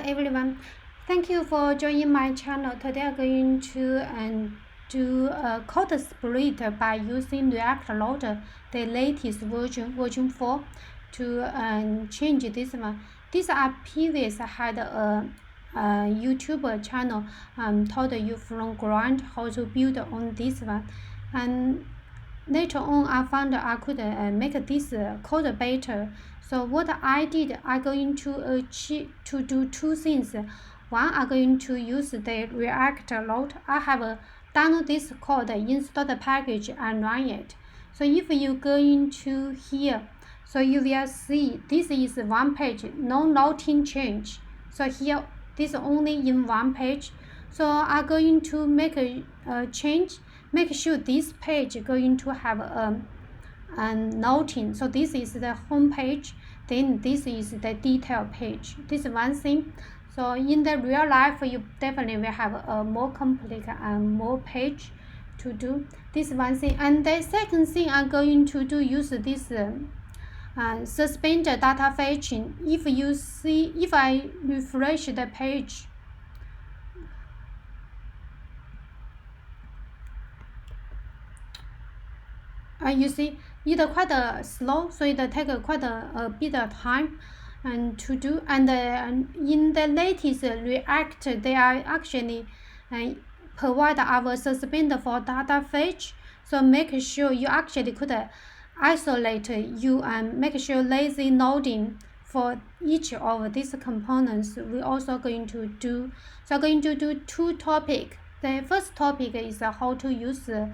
everyone, thank you for joining my channel. Today I'm going to do a code split by using React Loader, the latest version 4, to change this one. This I previous had a YouTube channel taught you from ground how to build on this one, and later on I found I could make this code better. So what I did, I'm going to do two things. One, I'm going to use the React Load. I have download this code, install the package, and run it. So if you go into here, so you will see this is one page, no routing change. So here, this only in one page. So I'm going to make a change. Make sure this page going to have a noting. So this is the home page, then this is the detail page. This is one thing. So in the real life, you definitely will have a more complex and more page to do. This one thing. And the second thing I'm going to do, use this suspend data fetching. If you see, if I refresh the page, you see it quite slow, so it take quite a bit of time and to do. And in the latest React, they are actually provide our suspend for data fetch. So make sure you actually could isolate you and make sure lazy loading for each of these components. We also going to do. So going to do two topics. The first topic is how to use the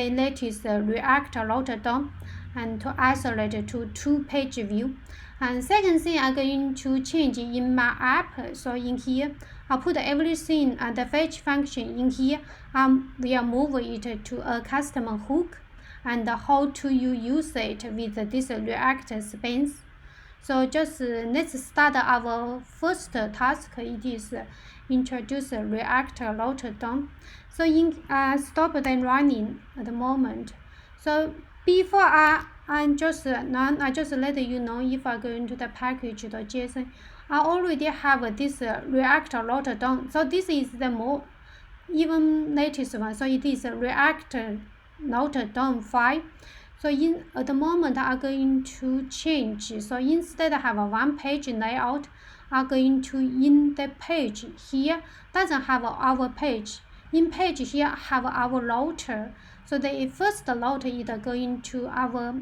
latest React Loader DOM and to isolate to two-page view. And second thing I'm going to change in my app. So in here, I'll put everything and the fetch function in here. We'll move it to a custom hook and how to use it with this React spans. So just let's start our first task. It is introduce React Loader DOM. So in stop the running at the moment. So before I just let you know if I go into the package.json, I already have this React Loader DOM. So this is the more even latest one. So it is a React Loader DOM file. So at the moment I'm going to change. So instead I have a one page layout, I'm going to in the page here doesn't have our page. In page here have our router. So the first router is going to our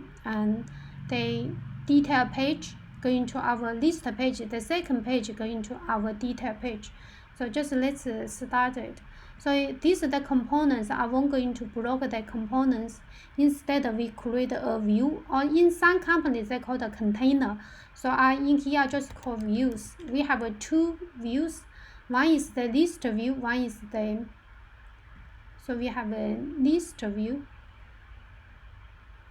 the detail page, going to our list page. The second page going to our detail page. So just let's start it. So these are the components. I won't going to block the components. Instead, we create a view, or in some companies they call the container. So in here I just call views. We have two views. One is the list view. One is the. So we have a list view.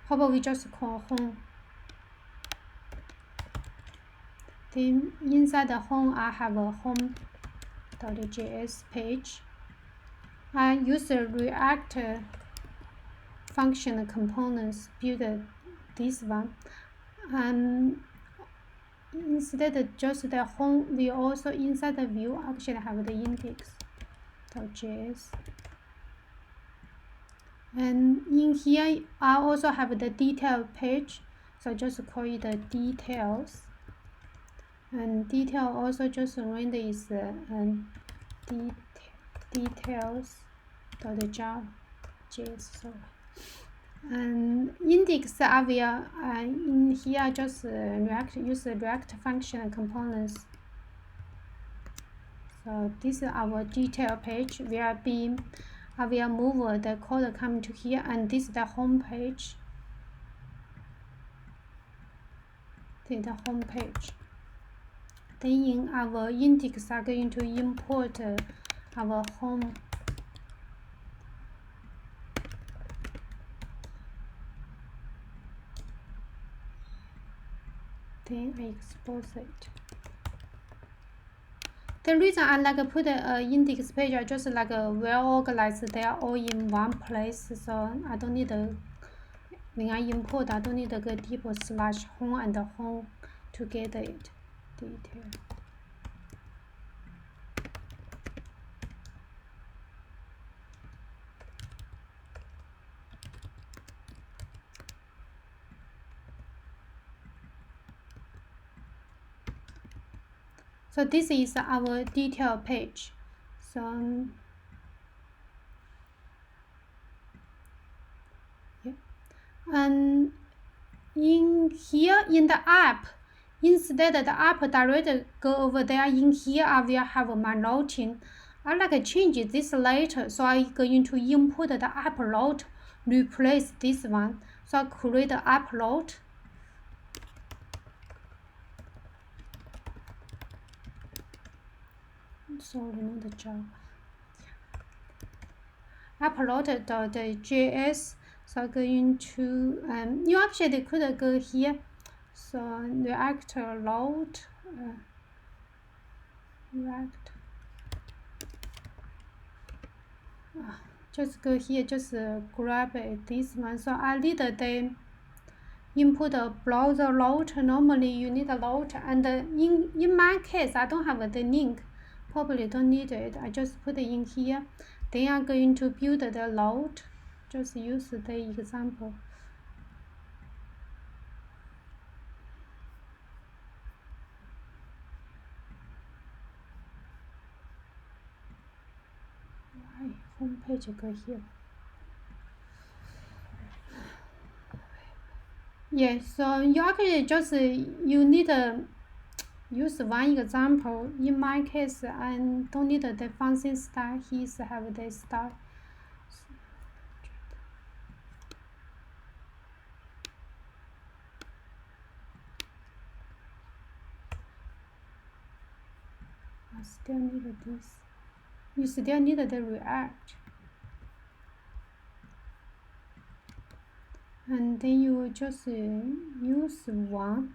How about we just call home? Then inside the home, I have a home.js page. I use the React function components, build this one. Instead of just the home, we also inside the view actually have the index.js. And in here, I also have the detail page. So just call it the details. And detail also just render is details.js. And index I will in here just use the React function components. So this is our detail page. I will move the code come to here, and this is the home page. The home page. Then in our index, I'm going to import our home. Then I export it. The reason I like put index page, I just like well organized. They are all in one place, so I don't need when I import, I don't need to go deeper /home and home to get it detail. So this is our detail page. So yeah. And in here in the app, instead the app directly go over there. In here I will have my routing. I like to change this later, so I'm going to input the app route, replace this one. So I create the app route. Sorry, not the Java. Upload.js. So going to you actually could go here. So React load React. Just go here. Just grab this one. So I need the input a browser load. Normally you need a load, and in my case I don't have the link. Probably don't need it. I just put it in here. Then I'm going to build the load. Just use the example. Why home page go here? Yeah, so you actually just you need use one example. In my case, I don't need the function style. He's have the style. I still need this. You still need the React. And then you just use one.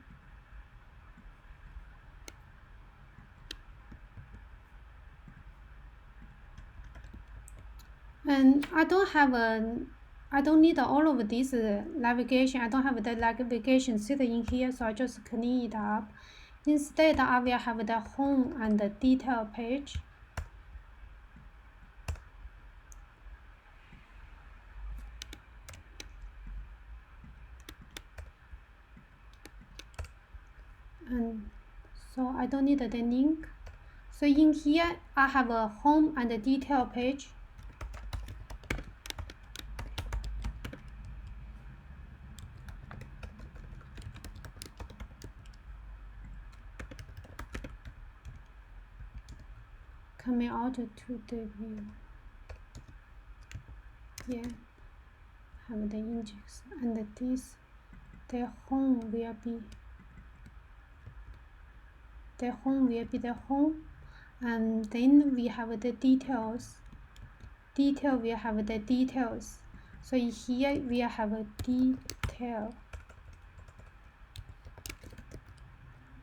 And I don't need all of this navigation. I don't have the navigation sitting in here, so I just clean it up. Instead, I will have the home and the detail page. And so I don't need the link. So in here, I have a home and a detail page. Coming out to the view. Yeah, have the index, and this, the home will be the home, and then we have the details. Detail will have the details. So here we have a detail,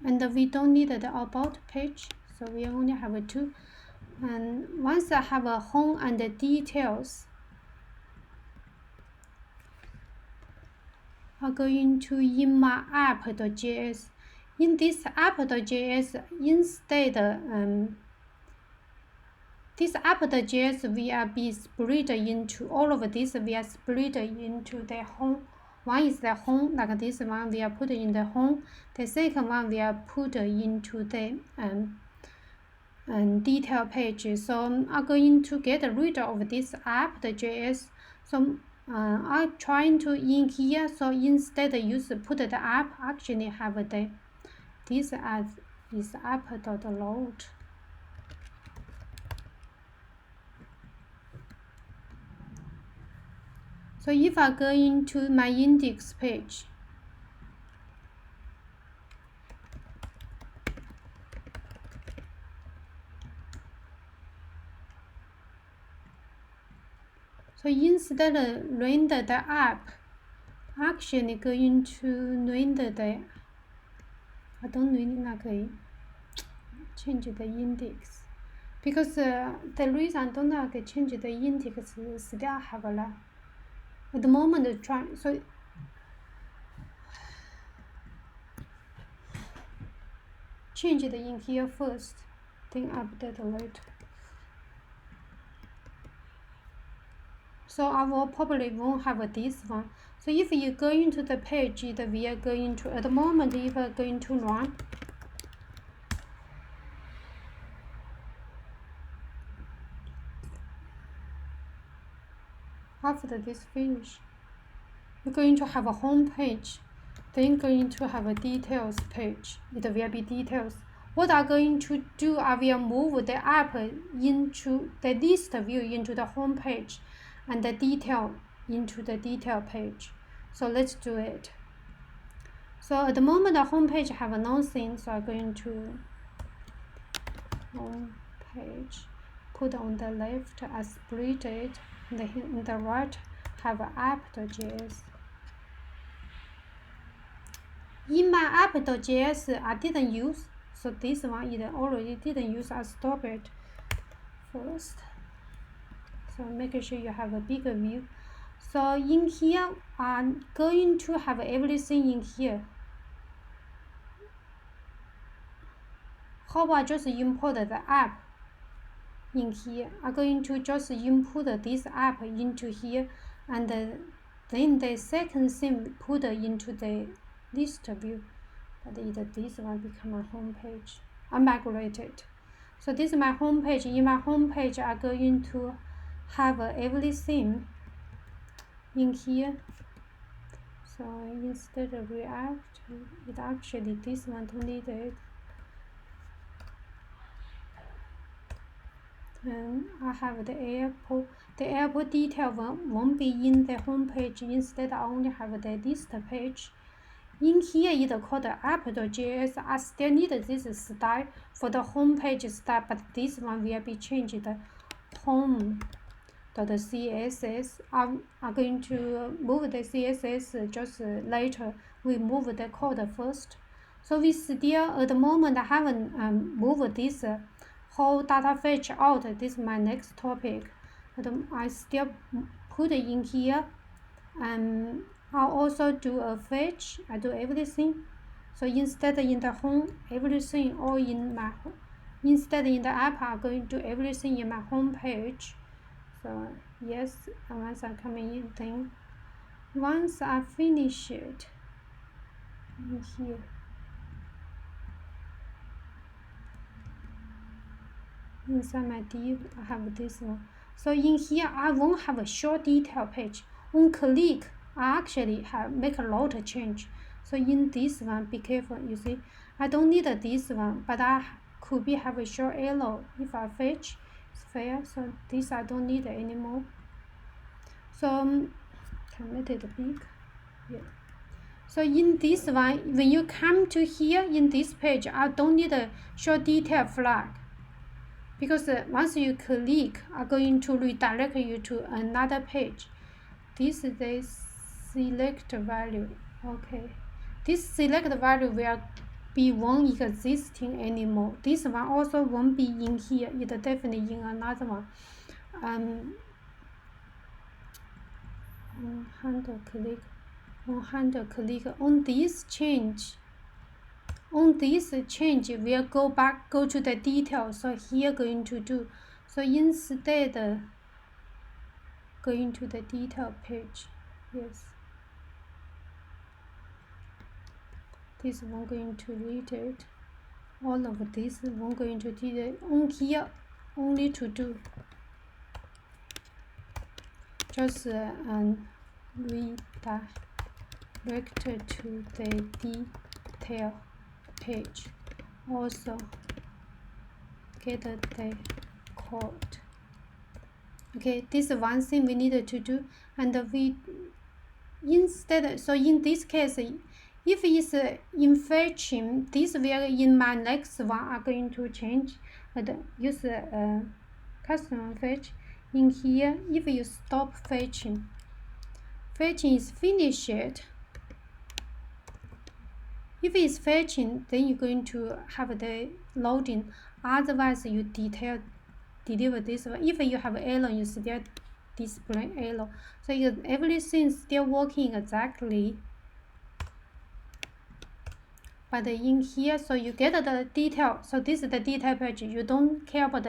and we don't need the about page, so we only have two. And once I have a home and the details, I'm going to in my app.js. In this app.js, instead this app.js will be split into all of this. We are split into the home. One is the home, like this one we are put in the home. The second one we are put into the detail page. So I'm going to get rid of this app.js. So I'm trying to in here. So instead use put the app, actually have the this as is app.load. So if I go into my index page, so instead of render the app, actually going to render the, I don't really like change the index, because the reason I don't like change the index is still have a at the moment try. So change it in here first, then update later. So I will probably won't have this one. So if you go into the page, we are going to, at the moment, if I go into run, After this finish, you're going to have a home page, then going to have a details page. It will be details. What I'm going to do, I will move the app into the list view into the home page and the detail into the detail page. So let's do it. So at the moment the home page have nothing, so I'm going to home page, put on the left, I split it, and in the right have app.js. In my app.js I didn't use, so this one it already didn't use, I stop it first. So make sure you have a bigger view. So in here I'm going to have everything in here. How about just import the app in here? I'm going to just import this app into here, and then the second thing put into the list view. But this one become a home page. I migrate it. So this is my home page. In my home page, I'm going to have everything in here. So instead of React, it actually this one deleted. And I have the airport. The airport detail won't be in the home page. Instead, I only have the list page. In here, it's called app.js. I still need this style for the home page style, but this one will be changed home.css. I'm going to move the CSS just later. We move the code first. So we still, at the moment, I haven't moved this whole data fetch out. This is my next topic. But I still put it in here. I'll also do a fetch. I do everything. So instead in the home, everything all in my home. Instead in the app, I'm going to do everything in my home page. So yes, once I come in, then once I finish it in here. Inside my div, I have this one. So in here, I won't have a short detail page. On click, I actually make a lot of change. So in this one, be careful. You see, I don't need this one, but I could be have a short arrow. If I fetch, it's fair. So this I don't need anymore. So can make it big. Yeah. So in this one, when you come to here in this page, I don't need a short detail flag. Because once you click, I'm going to redirect you to another page. This is the select value. Okay, this select value will be won't existing anymore. This one also won't be in here. It definitely in another one. Handle click on this change. On this change, we'll go to the details. So here going to do. So instead, going to the detail page. Yes. This one going to read it. All of this one going to do it. On here, only to do. Just redirect to the detail page. Also get the code. Okay, this is one thing we needed to do, and we instead. So in this case, if it's in fetching, this will in my next one I'm going to change and use custom fetch. In here, if you stop fetching is finished. If it's fetching, then you're going to have the loading. Otherwise, you deliver this one. If you have error, you still display error. So everything's still working exactly. But in here, so you get the detail. So this is the detail page. You don't care about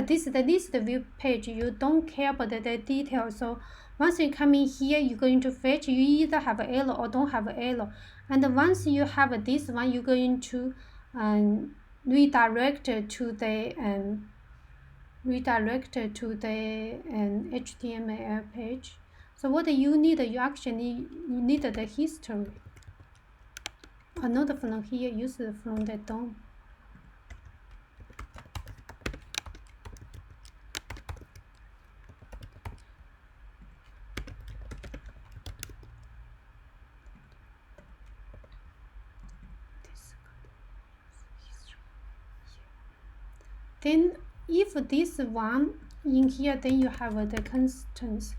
this is the list view page. You don't care about the detail. So once you come in here, you're going to fetch. You either have an error or don't have an error. And once you have this one, you're going to redirect to the redirect to the HTML page. So what you need, you actually need the history. Not from here, use from the DOM. Then if this one in here, then you have the constants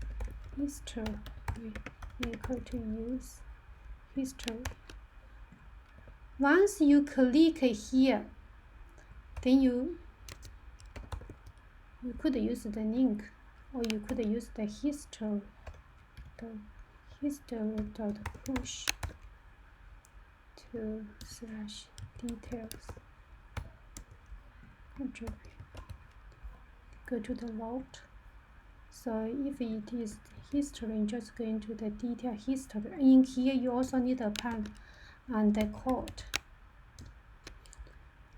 history equal to use history. Once you click here, then you could use the link, or you could use the history dot push to /details. Go to the load. So if it is history, just go into the detail history. In here, you also need a pen and the code.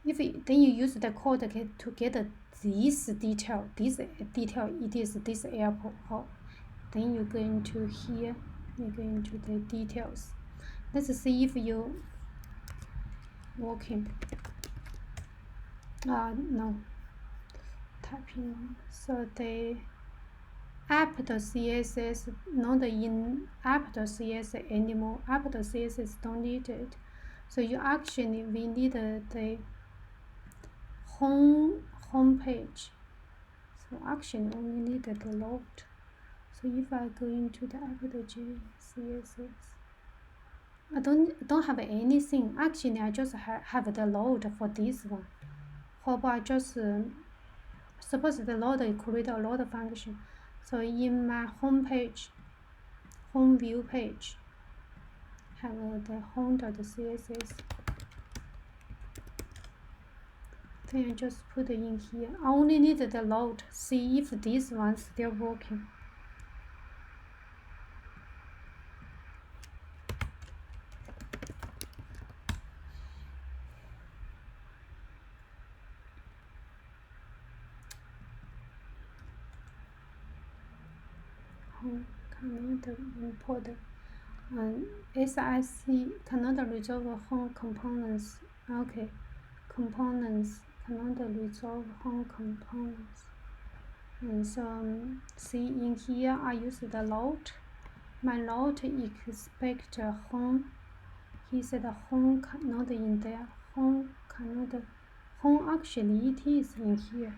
Then you use the code to get this detail. This detail, it is this airport hall. Then you go into here. You go into the details. Let's see if you working. No. Typing. So the app.css not in app.css anymore. App.css don't need it. So we need the home page. So actually only need the load. So if I go into the app.css, I don't have anything. Actually, I just have the load for this one. How about just suppose the load create a load function. So in my home page, home view page, have the home.css. Then I just put in here. I only need the load. See if this one's still working. Cannot import SIC cannot resolve home components. Okay, components cannot resolve home components. And so see in here I use the load. My load expect home. He said home cannot in there. Home cannot. Home actually it is in here.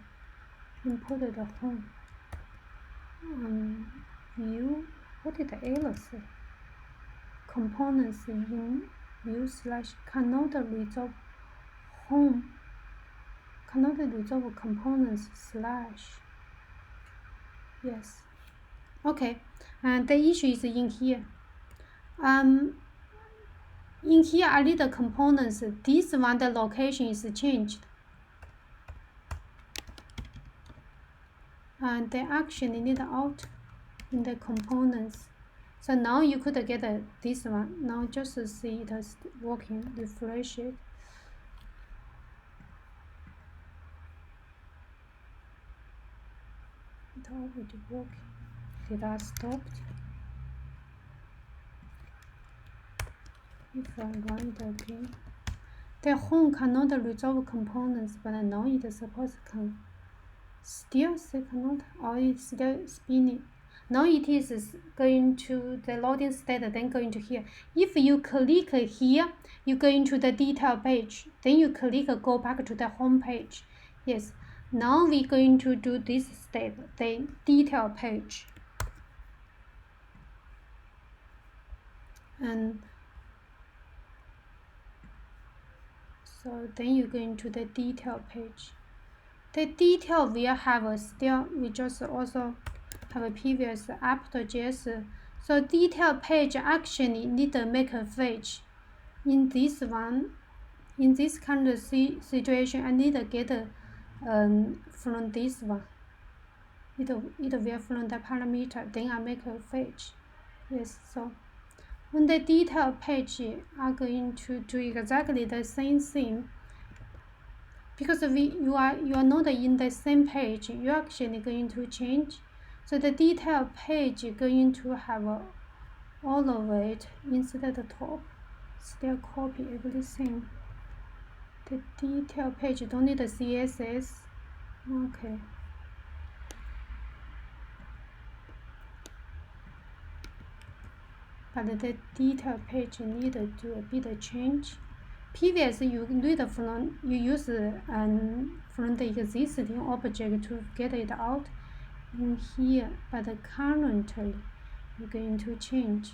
Import the home. View. What did the error say? Components in view / cannot resolve home. Cannot resolve components / yes. Okay, and the issue is in here. In here I need the components. This one the location is changed. And the action need out in the components. So now you could get this one. Now just see it is working. Refresh it. It already working. Did I stop? If I run it again, the home cannot resolve components, but now it suppose can. Still cannot, or it's still spinning. Now it is going to the loading state, then going to here. If you click here, you go into the detail page. Then you click go back to the home page. Yes. Now we're going to do this step, the detail page. And so then you go into the detail page. The detail will have a still, we just also have a previous app.js. So detail page actually need to make a fetch. In this one, in this kind of situation, I need to get from this one. It will from the parameter, then I make a fetch. Yes, so on the detail page, I'm going to do exactly the same thing. because you are not in the same page, you're actually going to change. So the detail page is going to have all of it instead of the top. Still copy everything. The detail page don't need the CSS. Okay. But the detail page need to do a bit of change. Previous you read from you use from the existing object to get it out in here, but currently you're going to change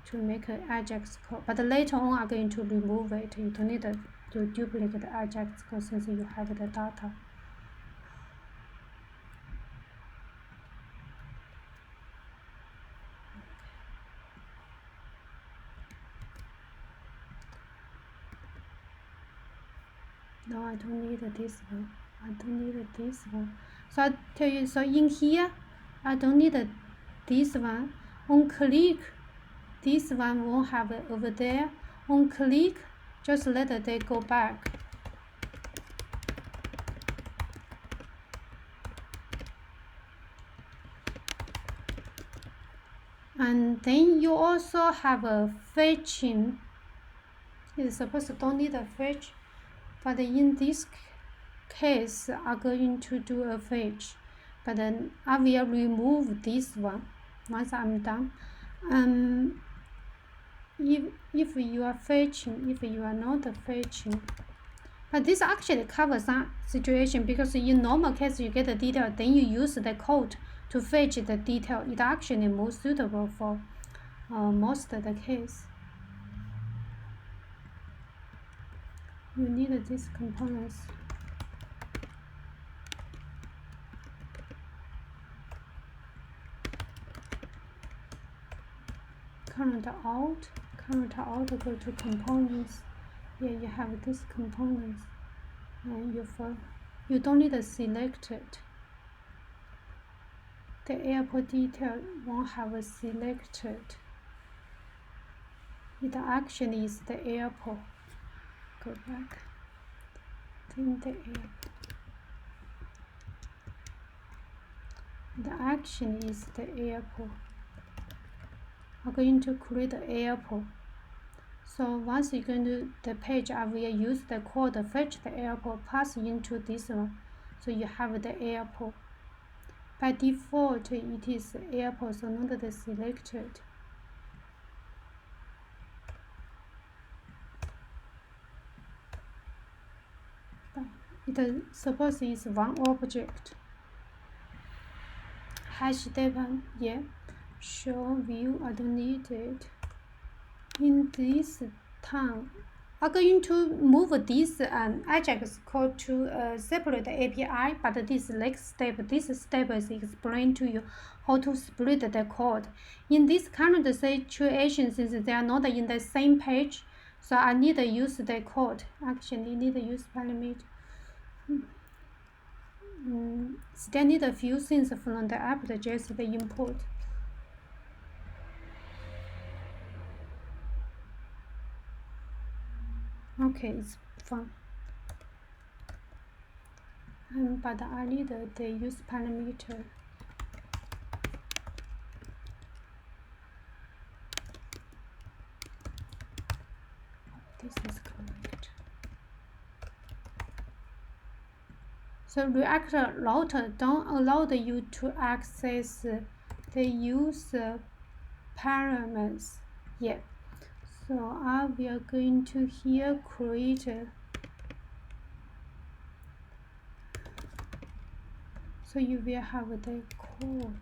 to make an Ajax code. But later on are going to remove it. You don't need to duplicate the Ajax code since you have the data. No, I don't need this one. I don't need this one. So I tell you, so in here, I don't need this one. On click, this one won't have it over there. On click, just let they go back. And then you also have a fetching. It's supposed to don't need a fetch, but in this case, I'm going to do a fetch. But then I will remove this one once I'm done. If you are fetching, if you are not fetching, but this actually covers some situation because in normal case you get the detail, then you use the code to fetch the detail. It actually more suitable for most of the case. You need these components. Current out, go to components. Yeah, you have these components, and you don't need to select it. The airport detail won't have a selected. It actually is the airport. Go back. Then the airport. The action is the airport. I'm going to create the airport. So once you go to the page, I will use the code fetch the airport, pass into this one. So you have the airport. By default, it is airport, so not the selected. It suppose is one object. Hash data, yeah. Show view, I don't need it. In this time, I'm going to move this Ajax code to a separate API, but this next step, this step is explain to you how to split the code. In this current situation, since they are not in the same page, so I need to use the code. Actually, need to use parameter. Still need a few things from the app.js, the import. Okay, it's fine. But I need the use parameter. This is correct. So React Router don't allow you to access the user parameters yet. So I will going to here create so you will have the code.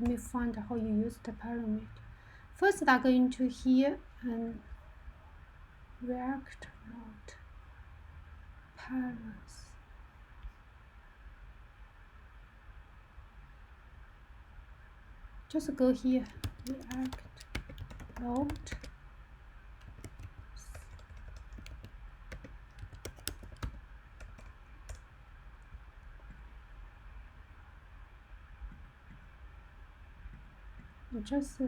Let me find how you use the parameter. First I'm going to here and React Router parameters. Just go here, React Router. Just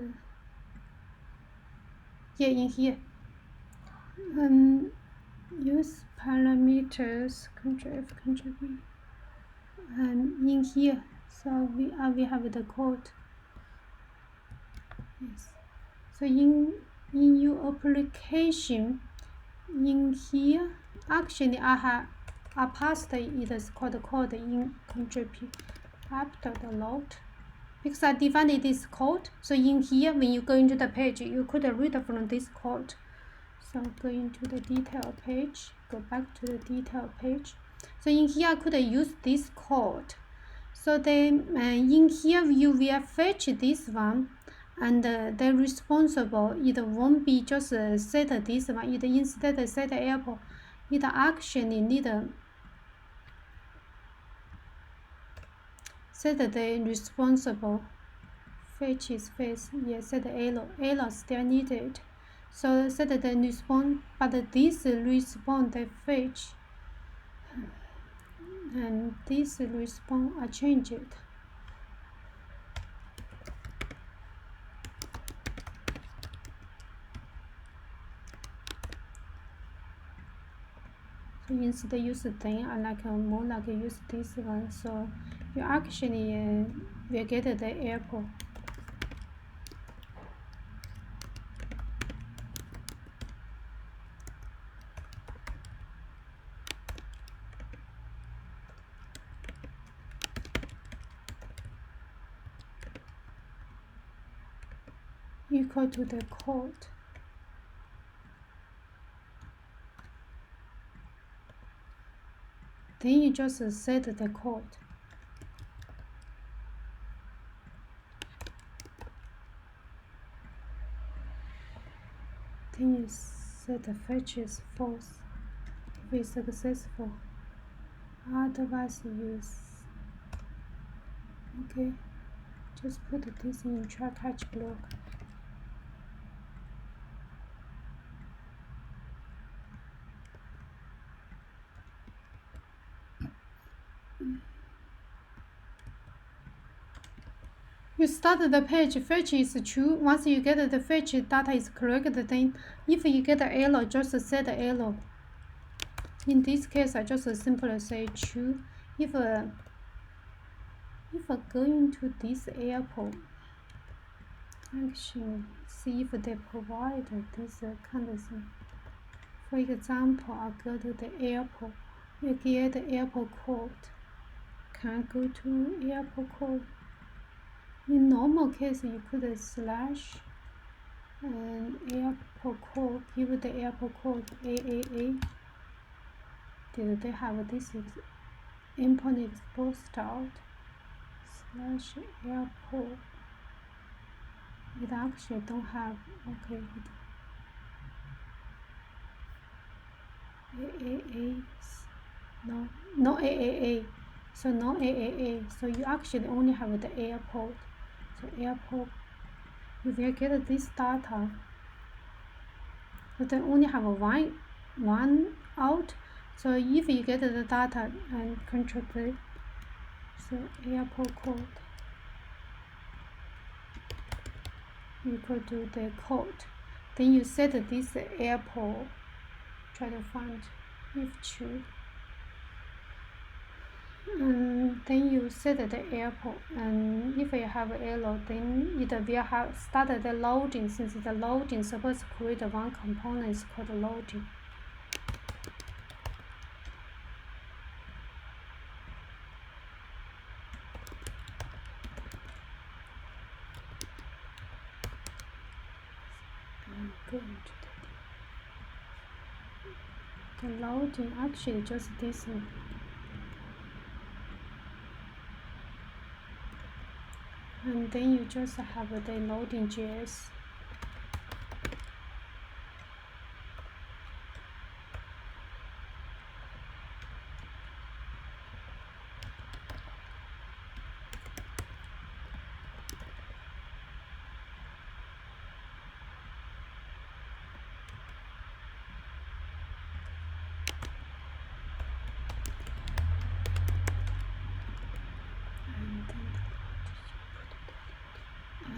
here in here. Use parameters Ctrl F Ctrl V, and in here, so we have the code. Yes. So in your application, in here, actually I passed it as code in Ctrl P after the load, because I defined this code. So in here, when you go into the page, you could read from this code. So go into the detail page, go back to the detail page. So in here I could use this code. So then in here you will fetch this one, and the responsible, it won't be just set this one, it instead set airport, it actually need set the responsible fetches face, yes, set error still needed. So set the response, but this response the fetch and this response are changed. So instead use then, I like more like use this one. So you actually will get the airport. Equal to the code. Then you just set the code. Then you set the fetch is false if it's successful. Otherwise use, okay, just put this in try catch block. You start the page, fetch is true. Once you get the fetch data is correct, then if you get the error, just set the error. In this case, I just simply say true. If I go into this airport, actually see if they provide this kind of thing. For example, I go to the airport, you get the airport code. Can I go to airport code? In normal case, you put a slash and airport code, give the airport code AAA. Did they have this import export start slash airport? It actually don't have, okay. AAA, no AAA. So no AAA. So you actually only have the airport. So airport, you will get this data, but they only have one out. So if you get the data and control play, so airport code equal to the code, then you set this airport, try to find if true, and then you set the airport, and if you have error, then it will have started the loading. Since the loading is supposed to create one component is called loading. Go into the loading, actually just this one. And then you just have the loading JS.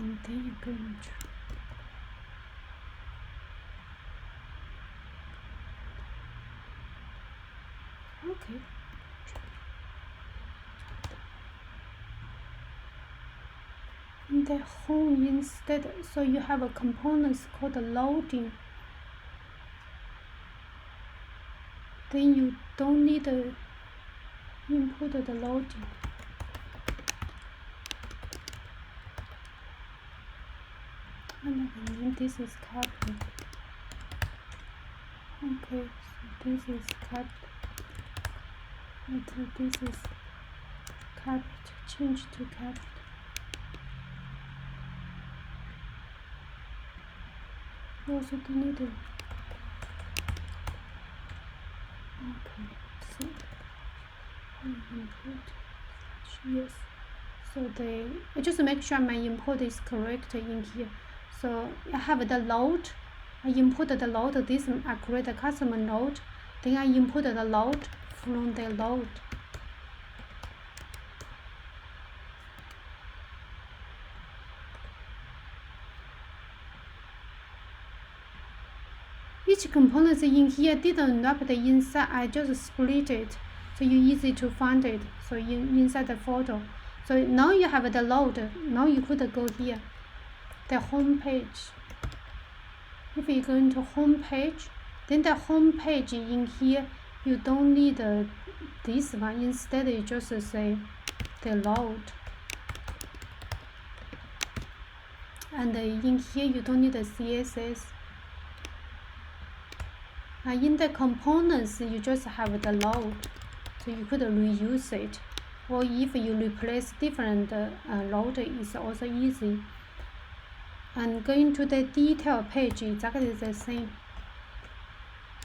And then you go into Okay. In the home instead, so you have a components called loading. Then you don't need to input the loading. And then this is capital. Okay, so this is capital. And this is capital. Change to capital. You also don't need it. Okay, so input. Yes. So I just make sure my input is correct in here. So I have the load. I input the load. This I create a customer node. Then I input the load from the load. Each component in here didn't wrap the inside. I just split it, so you easy to find it. So inside the photo. So now you have the load. Now you could go here, the home page. If you go into home page, then the home page in here you don't need this one. Instead, you just say the load. And in here you don't need the CSS. In the components, you just have the load, so you could reuse it. Or if you replace different load, it's also easy. And going to the detail page, exactly the same.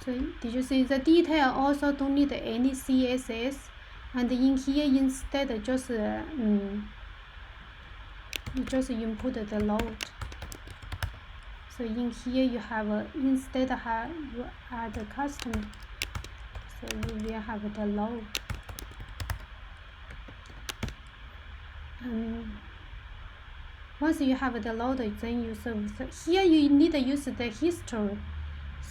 So did you see the detail also don't need any CSS? And in here instead just you just input the load. So in here you have instead you add a custom. So you will have the load. And once you have the load, then you serve. So here you need to use the history.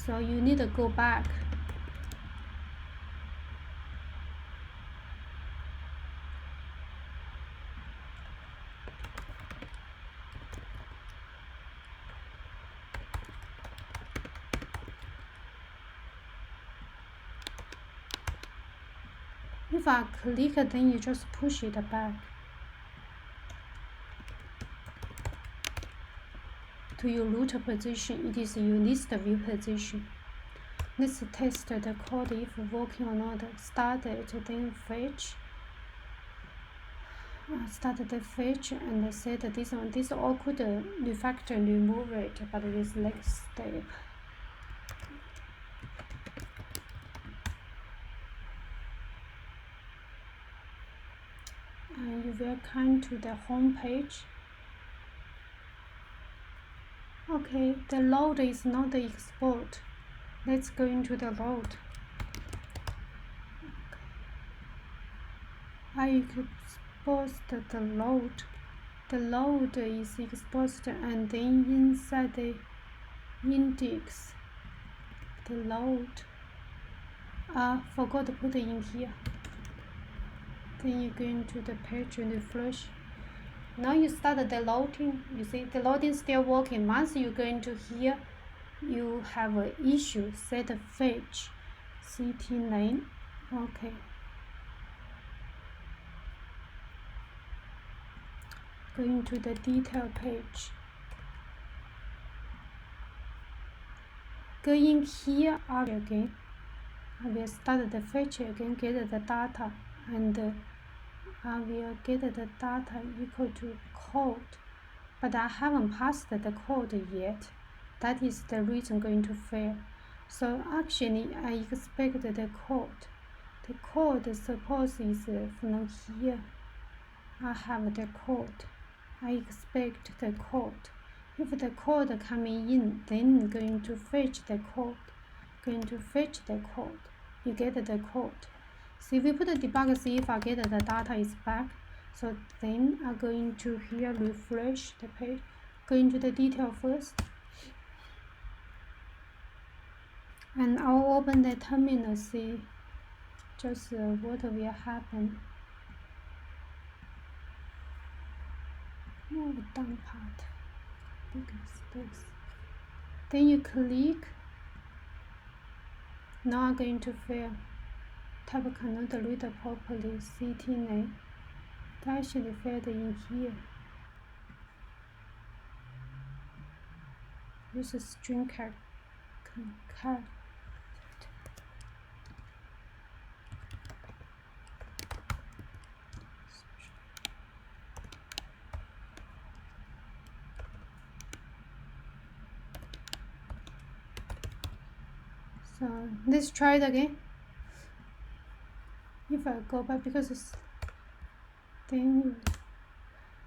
So you need to go back. If I click, then you just push it back to your root position. It is your list view position. Let's test the code if working or not. Start it, then fetch. Start the fetch and set this one. This all could refactor remove it, but this next step. And you will come to the home page. Okay, the load is not the export. Let's go into the load. I export the load. The load is exposed, and then inside the index, the load. Forgot to put it in here. Then you go into the page and refresh. Now you start the loading. You see the loading still working. Once you go into here, you have an issue. Set fetch city name. Okay. Go into the detail page. Go in here again. I will start the fetch again, get the data, and I will get the data equal to code, but I haven't passed the code yet. That is the reason going to fail. So actually I expect the code. The code suppose is from here. I have the code. I expect the code. If the code coming in, then going to fetch the code. Going to fetch the code. You get the code. So if we put the debug, see if I get the data is back. So then I'm going to here refresh the page. Go into the detail first. And I'll open the terminal, see just what will happen. Move down part, bigger space. Then you click. Now I'm going to fail. Tab cannot read properly. CTNA. It actually failed in here. Use a string cat. So let's try it again. If I go back, because it's, then you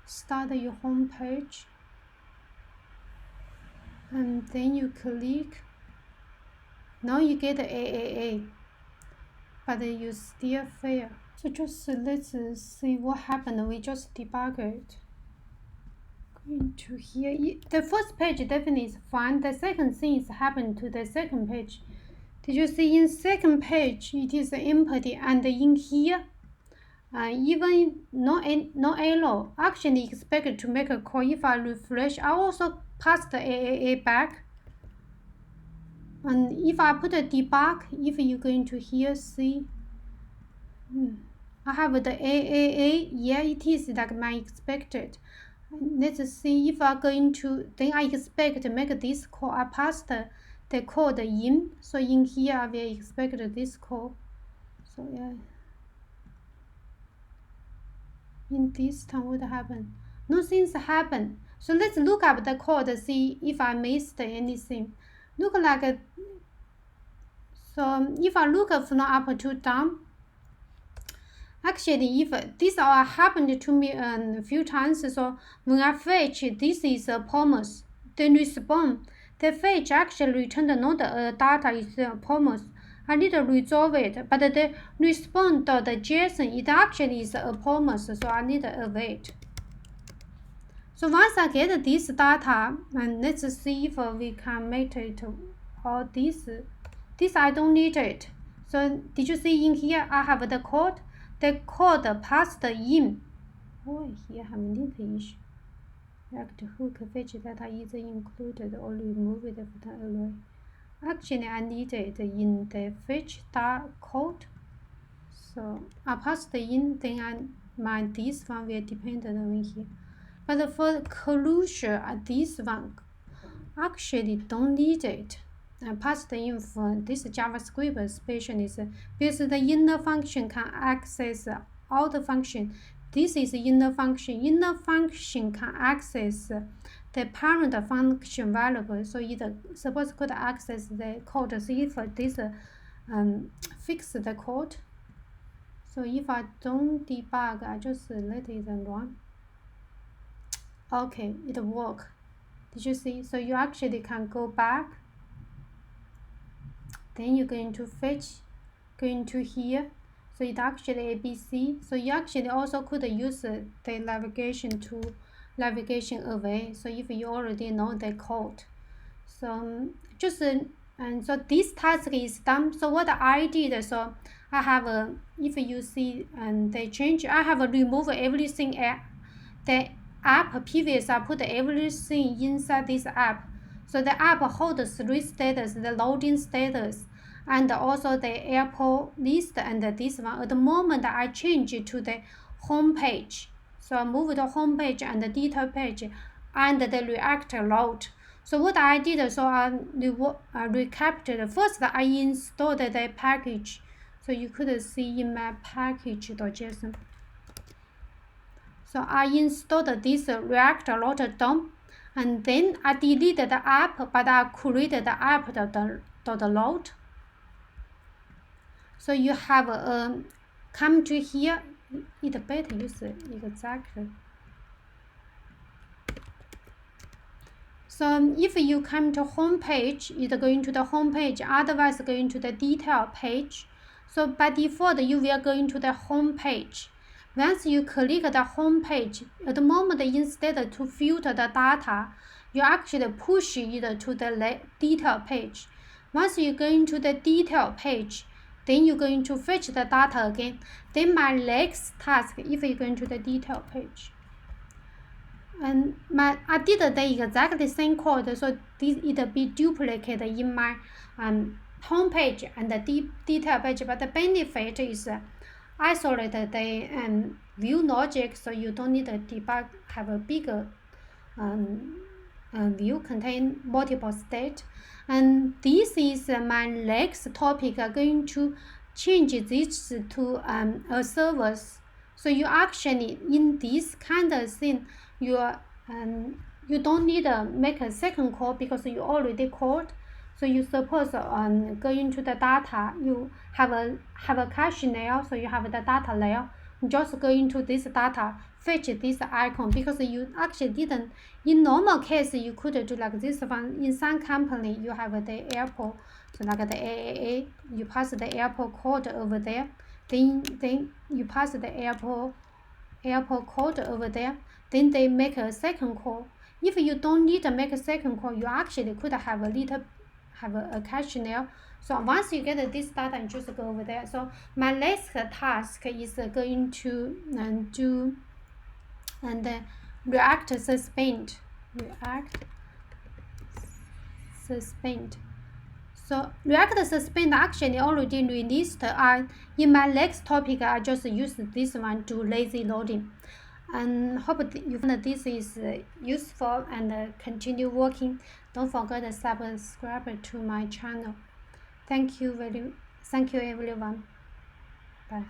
start your home page, and then you click. Now you get the AAA, but you still fail. So just let's see what happened. We just debug it. Going to here, the first page definitely is fine. The second thing is happened to the second page. Did you see in second page it is empty, and in here even no error. Actually expected to make a call. If I refresh, I also pass the AAA back. And if I put a debug, if you're going to here see, I have the AAA. Yeah, it is like my expected. Let's see if I'm going to, then I expect to make this call. I pass the code in, so in here I will expect this call. So yeah, in this time what happened? Nothing's happened. So let's look up the code, see if I missed anything. Look like a, so if I look from up to down, actually if this all happened to me a few times, so when I fetch, this is a promise, then respond, the fetch actually returned not data, is a promise. I need to resolve it, but the respond.json, it actually is a promise, so I need to await. So once I get this data, and let's see if we can make it all this I don't need it. So did you see in here I have the code passed in. Oh, here I have link issue. Act hook fetch data is included or removed from the array. Actually I need it in the fetch code. So I passed in, then this one will depend on here. But for closure, this one actually don't need it. I passed in for this JavaScript especially because the inner function can access outer function. This is inner function. Inner function can access the parent function variable. So it suppose could access the code. So if this fix the code. So if I don't debug, I just let it run. Okay, it worked. Did you see? So you actually can go back. Then you're going to fetch, going to here. So it actually ABC. So you actually also could use the navigation tool, navigation away. So if you already know the code, so just and so this task is done. So what I did, so I have a, if you see and they change, I have removed everything. The app previous I put everything inside this app. So the app holds 3 status, the loading status, and also the airport list, and this one. At the moment I change it to the home page. So I move the home page and the detail page and the React load. So what I did, so I recapped. First I installed the package. So you could see in my package.json. So I installed this React load DOM, and then I deleted the app, but I created the app.load. So you have come to here, it better use it exactly. So if you come to home page, it's going to the home page, otherwise going to the detail page. So by default, you will go into the home page. Once you click the home page, at the moment instead to filter the data, you actually push it to the detail page. Once you go into the detail page, then you're going to fetch the data again. Then my next task, if you go into the detail page, and I did the exact same code, so this it be duplicated in my home page and the detail page, but the benefit is isolate the view logic, so you don't need to debug, have a bigger view contain multiple state. And this is my next topic. I'm going to change this to a service. So you actually in this kind of thing, you don't need to make a second call because you already called. So you suppose go into the data, you have a cache layer, so you have the data layer. Just go into this data, fetch this icon, because you actually didn't. In normal case, you could do like this one. In some company, you have the airport, so like the AAA, you pass the airport code over there. Then you pass the airport code over there. Then they make a second call. If you don't need to make a second call, you actually could have a cache there. So once you get this data, you just go over there. So my next task is going to do React suspend. So React suspend actually already released. In my next topic, I just use this one to lazy loading. And hope you find this is useful and continue working. Don't forget to subscribe to my channel. Thank you everyone. Bye.